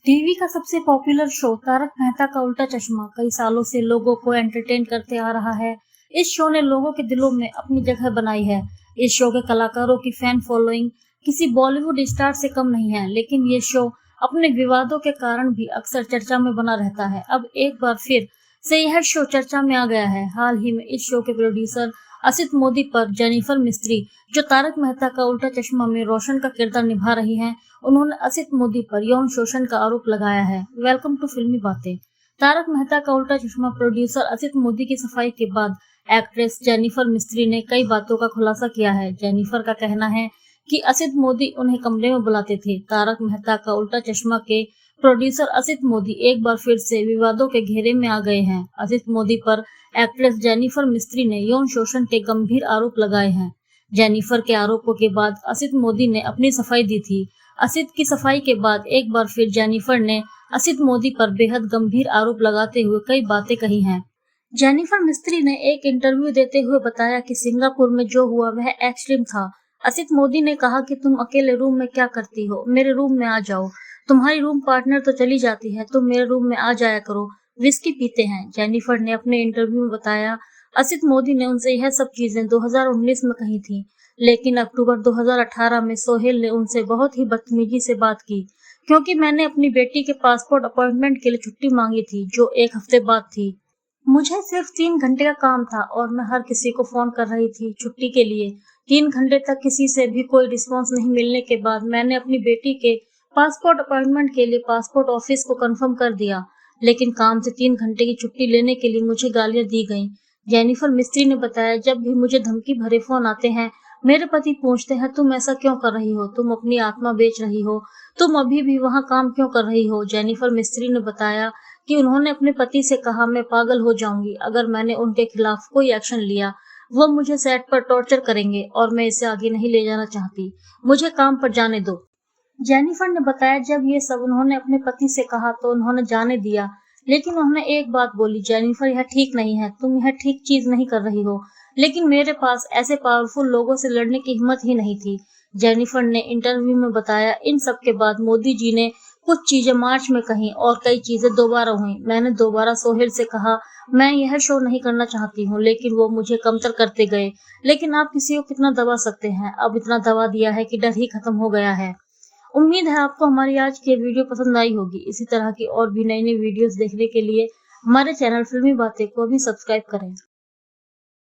TV का सबसे popular show Tarak Mehta का उल्टा चश्मा कई सालों से लोगों को एंटरटेन करते आ रहा है। इस शो ने लोगों के दिलों में अपनी जगह बनाई है। इस शो के कलाकारों की फैन फॉलोइंग किसी बॉलीवुड स्टार से कम नहीं है, लेकिन ये शो अपने विवादों के कारण भी अक्सर चर्चा में बना रहता है। अब एक बार फिर से यह शो चर्चा में आ गया है। हाल ही में इस शो के प्रोड्यूसर असित मोदी पर जेनिफर मिस्त्री, जो तारक मेहता का उल्टा चश्मा में रोशन का किरदार निभा रही हैं, उन्होंने असित मोदी पर यौन शोषण का आरोप लगाया है। वेलकम टू फिल्मी बातें। तारक मेहता का उल्टा चश्मा प्रोड्यूसर असित मोदी की सफाई के बाद एक्ट्रेस जेनिफर मिस्त्री ने कई बातों का खुलासा किया है। जेनिफर का कहना है कि असित मोदी उन्हें कमरे में बुलाते थे। तारक मेहता का उल्टा चश्मा के प्रोड्यूसर असित मोदी एक बार फिर से विवादों के घेरे में आ गए हैं। असित मोदी पर एक्ट्रेस जेनिफर मिस्त्री ने यौन शोषण के गंभीर आरोप लगाए हैं। जेनिफर के आरोपों के बाद असित मोदी ने अपनी सफाई दी थी। असित की सफाई के बाद एक बार फिर जेनिफर ने असित मोदी पर बेहद गंभीर आरोप लगाते हुए कई बातें कही हैं। जेनिफर मिस्त्री ने एक इंटरव्यू देते हुए बताया कि सिंगापुर में जो हुआ वह एक्सट्रीम था। असित मोदी ने कहा कि तुम अकेले रूम में क्या करती हो, मेरे रूम में आ जाओ। तुम्हारी रूम पार्टनर तो चली जाती है, तुम मेरे रूम में आ जाया करो, विस्की पीते हैं। जेनिफर ने अपने इंटरव्यू में बताया असित मोदी ने उनसे यह सब चीजें 2019 में कही थी, लेकिन अक्टूबर 2018 में सोहेल ने उनसे बहुत ही बदतमीजी से बात की, क्योंकि मैंने अपनी बेटी के पासपोर्ट अपॉइंटमेंट के लिए छुट्टी मांगी थी, जो एक हफ्ते बाद थी। मुझे सिर्फ 3 घंटे का काम था और मैं हर किसी को फोन कर रही थी छुट्टी के लिए। 3 घंटे तक किसी से भी कोई रिस्पॉन्स नहीं मिलने के बाद मैंने अपनी बेटी के पासपोर्ट अपॉइंटमेंट के लिए पासपोर्ट ऑफिस को कंफर्म कर दिया, लेकिन काम से 3 घंटे की छुट्टी लेने के लिए मुझे गालियां दी गईं। जेनिफर मिस्त्री ने बताया, जब भी मुझे धमकी भरे फोन आते हैं, मेरे पति पूछते हैं तुम ऐसा क्यों कर रही हो, तुम अपनी आत्मा बेच रही हो, तुम अभी भी वहाँ काम क्यों कर रही हो। जेनिफर मिस्त्री ने बताया कि उन्होंने अपने पति से कहा, मैं पागल हो जाऊंगी अगर मैंने उनके खिलाफ कोई एक्शन लिया, वो मुझे सेट पर टॉर्चर करेंगे और मैं इसे आगे नहीं ले जाना चाहती, मुझे काम पर जाने दो। जेनिफर ने बताया जब ये सब उन्होंने अपने पति से कहा तो उन्होंने जाने दिया, लेकिन उन्होंने एक बात बोली, जेनिफर यह ठीक नहीं है, तुम यह ठीक चीज नहीं कर रही हो। लेकिन मेरे पास ऐसे पावरफुल लोगों से लड़ने की हिम्मत ही नहीं थी। जेनिफर ने इंटरव्यू में बताया, इन सब के बाद मोदी जी ने कुछ चीजें मार्च में कही और कई चीजें दोबारा हुई। मैंने दोबारा सोहेल से कहा मैं यह शो नहीं करना चाहती हूँ, लेकिन वो मुझे कमतर करते गए। लेकिन आप किसी को कितना दबा सकते हैं, अब इतना दबा दिया है कि डर ही खत्म हो गया है। उम्मीद है आपको हमारी आज की वीडियो पसंद आई होगी। इसी तरह की और भी नई नई वीडियोस देखने के लिए हमारे चैनल फिल्मी बातें को भी सब्सक्राइब करें।